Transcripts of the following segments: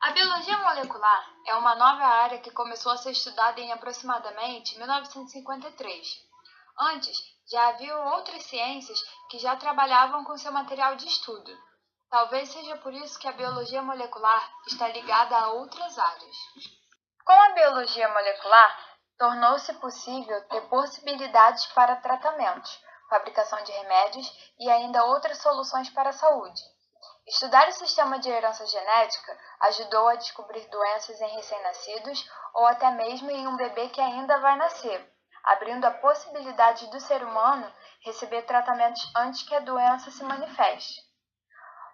A biologia molecular é uma nova área que começou a ser estudada em aproximadamente 1953. Antes, já haviam outras ciências que já trabalhavam com seu material de estudo. Talvez seja por isso que a biologia molecular está ligada a outras áreas. Com a biologia molecular, tornou-se possível ter possibilidades para tratamentos, fabricação de remédios e ainda outras soluções para a saúde. Estudar o sistema de herança genética ajudou a descobrir doenças em recém-nascidos ou até mesmo em um bebê que ainda vai nascer, abrindo a possibilidade do ser humano receber tratamentos antes que a doença se manifeste,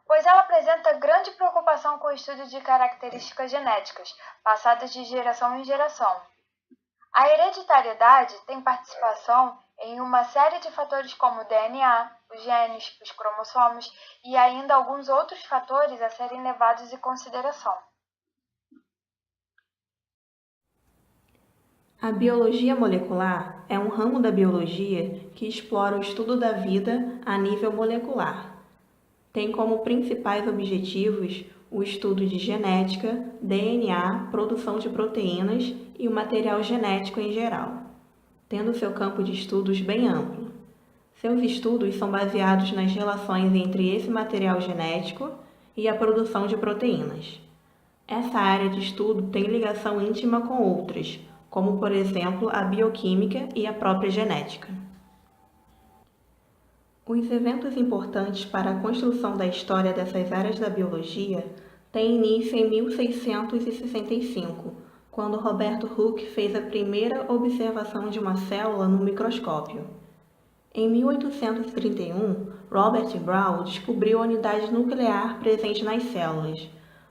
pois ela apresenta grande preocupação com o estudo de características genéticas, passadas de geração em geração. A hereditariedade tem participação em uma série de fatores como o DNA, os genes, os cromossomos e ainda alguns outros fatores a serem levados em consideração. A biologia molecular é um ramo da biologia que explora o estudo da vida a nível molecular. Tem como principais objetivos o estudo de genética, DNA, produção de proteínas e o material genético em geral, tendo seu campo de estudos bem amplo. Seus estudos são baseados nas relações entre esse material genético e a produção de proteínas. Essa área de estudo tem ligação íntima com outras, como, por exemplo, a bioquímica e a própria genética. Os eventos importantes para a construção da história dessas áreas da biologia têm início em 1665, quando Roberto Hooke fez a primeira observação de uma célula no microscópio. Em 1831, Robert Brown descobriu a unidade nuclear presente nas células,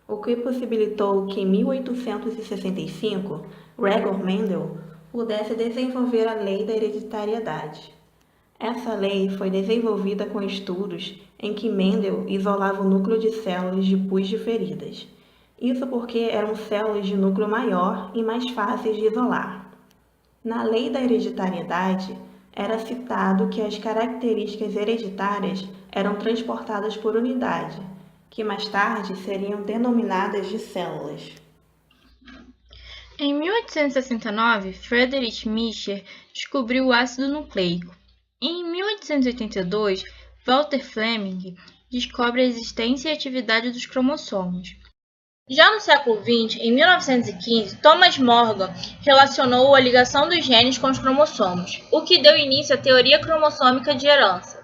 o que possibilitou que, em 1865, Gregor Mendel pudesse desenvolver a lei da hereditariedade. Essa lei foi desenvolvida com estudos em que Mendel isolava o núcleo de células de pus diferidas. Isso porque eram células de núcleo maior e mais fáceis de isolar. Na lei da hereditariedade, era citado que as características hereditárias eram transportadas por unidade, que mais tarde seriam denominadas de células. Em 1869, Friedrich Miescher descobriu o ácido nucleico. Em 1882, Walter Flemming descobre a existência e atividade dos cromossomos. Já no século XX, em 1915, Thomas Morgan relacionou a ligação dos genes com os cromossomos, o que deu início à teoria cromossômica de herança.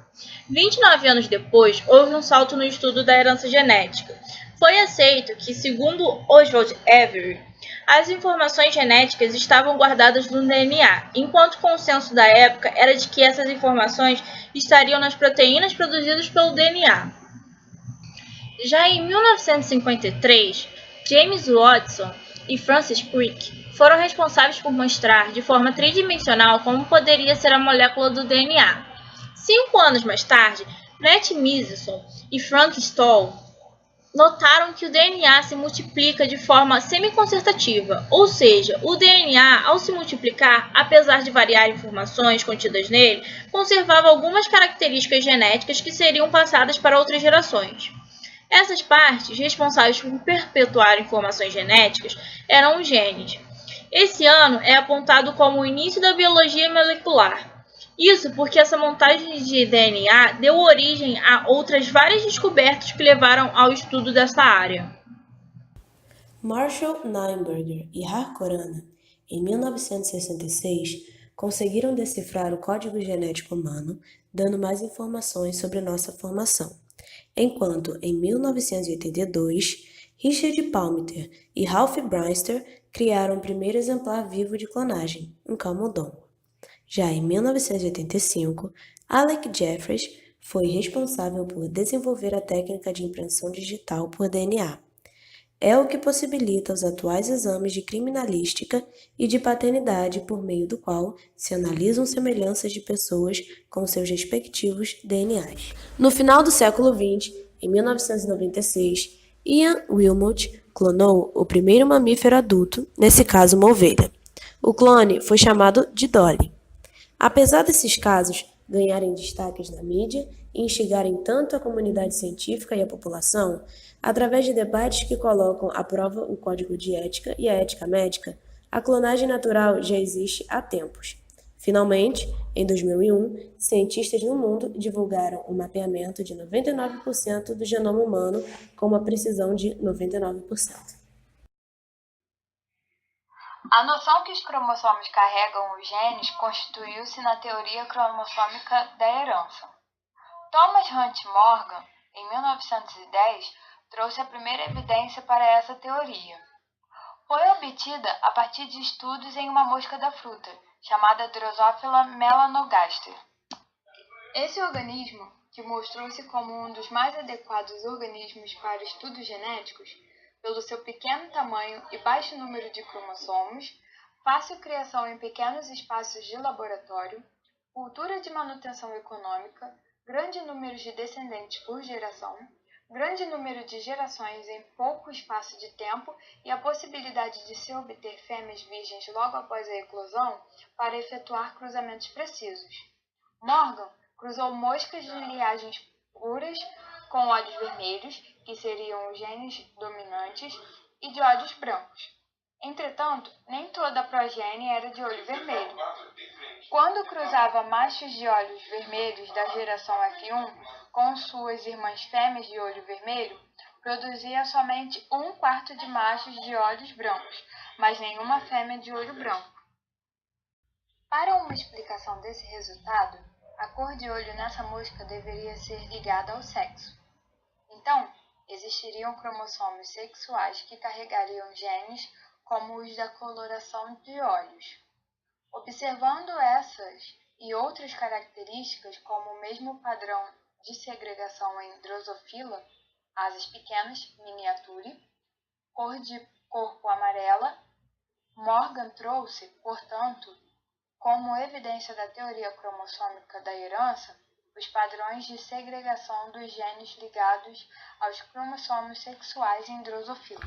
29 anos depois, houve um salto no estudo da herança genética. Foi aceito que, segundo Oswald Avery, as informações genéticas estavam guardadas no DNA, enquanto o consenso da época era de que essas informações estariam nas proteínas produzidas pelo DNA. Já em 1953, James Watson e Francis Crick foram responsáveis por mostrar de forma tridimensional como poderia ser a molécula do DNA. 5 anos mais tarde, Matt Missison e Frank Stoll notaram que o DNA se multiplica de forma semiconcertativa, ou seja, o DNA, ao se multiplicar, apesar de variar informações contidas nele, conservava algumas características genéticas que seriam passadas para outras gerações. Essas partes, responsáveis por perpetuar informações genéticas, eram os genes. Esse ano é apontado como o início da biologia molecular. Isso porque essa montagem de DNA deu origem a outras várias descobertas que levaram ao estudo dessa área. Marshall Niemberger e Har Khorana, em 1966, conseguiram decifrar o código genético humano, dando mais informações sobre nossa formação. Enquanto, em 1982, Richard Palmiter e Ralph Brewster criaram o primeiro exemplar vivo de clonagem, um camundongo. Já em 1985, Alec Jeffreys foi responsável por desenvolver a técnica de impressão digital por DNA. É o que possibilita os atuais exames de criminalística e de paternidade por meio do qual se analisam semelhanças de pessoas com seus respectivos DNAs. No final do século XX, em 1996, Ian Wilmot clonou o primeiro mamífero adulto, nesse caso uma ovelha. O clone foi chamado de Dolly. Apesar desses casos, ganharem destaques na mídia e instigarem tanto a comunidade científica e a população, através de debates que colocam à prova o código de ética e a ética médica, a clonagem natural já existe há tempos. Finalmente, em 2001, cientistas no mundo divulgaram um mapeamento de 99% do genoma humano com uma precisão de 99%. A noção que os cromossomos carregam os genes constituiu-se na teoria cromossômica da herança. Thomas Hunt Morgan, em 1910, trouxe a primeira evidência para essa teoria. Foi obtida a partir de estudos em uma mosca da fruta, chamada Drosophila melanogaster. Esse organismo, que mostrou-se como um dos mais adequados organismos para estudos genéticos, pelo seu pequeno tamanho e baixo número de cromossomos, fácil criação em pequenos espaços de laboratório, cultura de manutenção econômica, grande número de descendentes por geração, grande número de gerações em pouco espaço de tempo e a possibilidade de se obter fêmeas virgens logo após a eclosão para efetuar cruzamentos precisos. Morgan cruzou moscas de linhagens puras com olhos vermelhos, que seriam os genes dominantes, e de olhos brancos. Entretanto, nem toda a progênie era de olho vermelho. Quando cruzava machos de olhos vermelhos da geração F1 com suas irmãs fêmeas de olho vermelho, produzia somente 1/4 de machos de olhos brancos, mas nenhuma fêmea de olho branco. Para uma explicação desse resultado, a cor de olho nessa mosca deveria ser ligada ao sexo. Então, existiriam cromossomos sexuais que carregariam genes como os da coloração de olhos. Observando essas e outras características, como o mesmo padrão de segregação em Drosophila, asas pequenas, miniature, cor de corpo amarela, Morgan trouxe, portanto, como evidência da teoria cromossômica da herança, os padrões de segregação dos genes ligados aos cromossomos sexuais em Drosophila.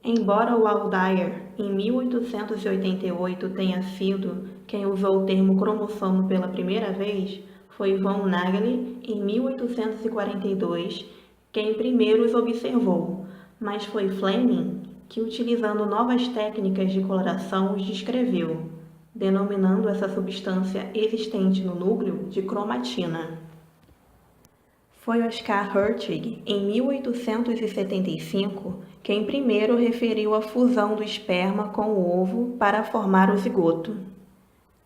Embora Walt Dyer, em 1888, tenha sido quem usou o termo cromossomo pela primeira vez, foi von Nageli, em 1842, quem primeiro os observou, mas foi Fleming que, utilizando novas técnicas de coloração, os descreveu, denominando essa substância existente no núcleo de cromatina. Foi Oscar Hertwig, em 1875, quem primeiro referiu a fusão do esperma com o ovo para formar o zigoto.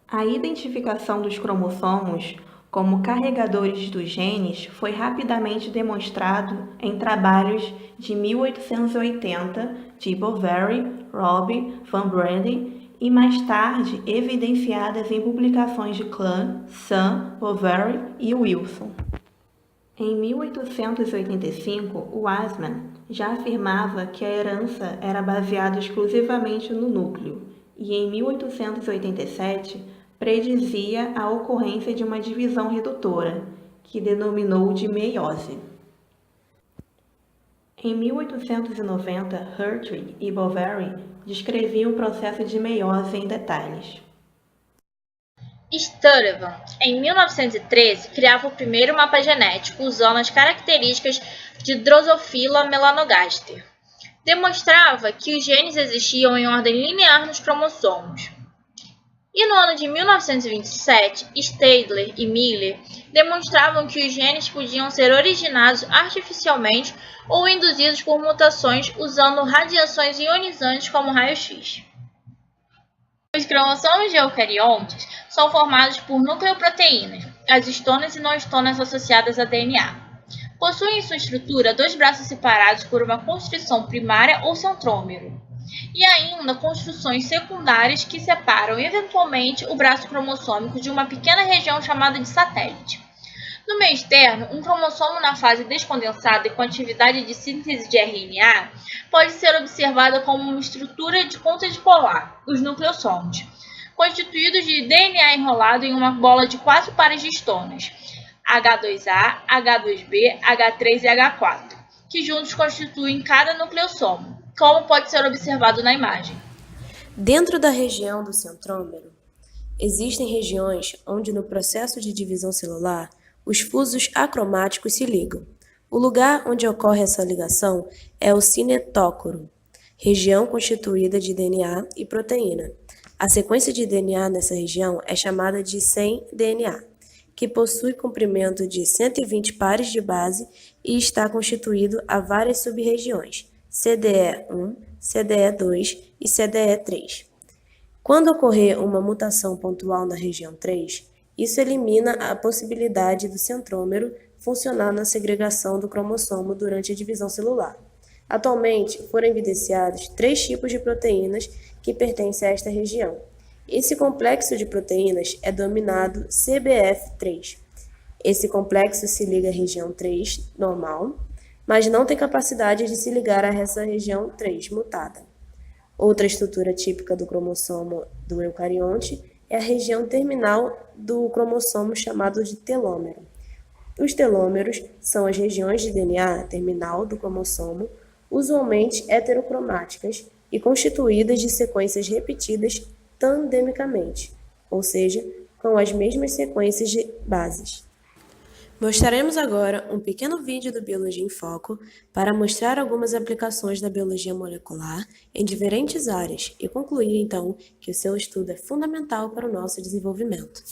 A identificação dos cromossomos como carregadores dos genes foi rapidamente demonstrado em trabalhos de 1880 de Boveri, Robb, Van Branden e mais tarde evidenciadas em publicações de Klein, Sun, Boveri e Wilson. Em 1885, Weismann já afirmava que a herança era baseada exclusivamente no núcleo e, em 1887, predizia a ocorrência de uma divisão redutora, que denominou de meiose. Em 1890, Hertwig e Boveri descreviam o processo de meiose em detalhes. Sturtevant, em 1913, criava o primeiro mapa genético usando as características de Drosophila melanogaster. Demonstrava que os genes existiam em ordem linear nos cromossomos. E no ano de 1927, Stadler e Miller demonstravam que os genes podiam ser originados artificialmente ou induzidos por mutações usando radiações ionizantes como raio-x. Os cromossomos de eucariontes são formados por nucleoproteínas, as histonas e não histonas associadas a DNA. Possuem em sua estrutura dois braços separados por uma construção primária ou centrômero, e ainda construções secundárias que separam eventualmente o braço cromossômico de uma pequena região chamada de satélite. No meio externo, um cromossomo na fase descondensada e com atividade de síntese de RNA pode ser observado como uma estrutura de ponta dipolar, os nucleossomos, constituídos de DNA enrolado em uma bola de 4 pares de histonas, H2A, H2B, H3 e H4, que juntos constituem cada nucleossomo, como pode ser observado na imagem. Dentro da região do centrômero, Existem regiões onde, no processo de divisão celular, os fusos acromáticos se ligam. O lugar onde ocorre essa ligação é o cinetócoro, região constituída de DNA e proteína. A sequência de DNA nessa região é chamada de 100 DNA, que possui comprimento de 120 pares de base e está constituído a várias sub-regiões, CDE1, CDE2 e CDE3. Quando ocorrer uma mutação pontual na região 3, isso elimina a possibilidade do centrômero funcionar na segregação do cromossomo durante a divisão celular. Atualmente, foram evidenciados 3 tipos de proteínas que pertencem a esta região. Esse complexo de proteínas é denominado CBF3. Esse complexo se liga à região 3 normal, mas não tem capacidade de se ligar a essa região 3 mutada. Outra estrutura típica do cromossomo do eucarionte é a região terminal do cromossomo chamado de telômero. Os telômeros são as regiões de DNA terminal do cromossomo, usualmente heterocromáticas e constituídas de sequências repetidas tandemicamente, ou seja, com as mesmas sequências de bases. Mostraremos agora um pequeno vídeo do Biologia em Foco para mostrar algumas aplicações da biologia molecular em diferentes áreas e concluir, então, que o seu estudo é fundamental para o nosso desenvolvimento.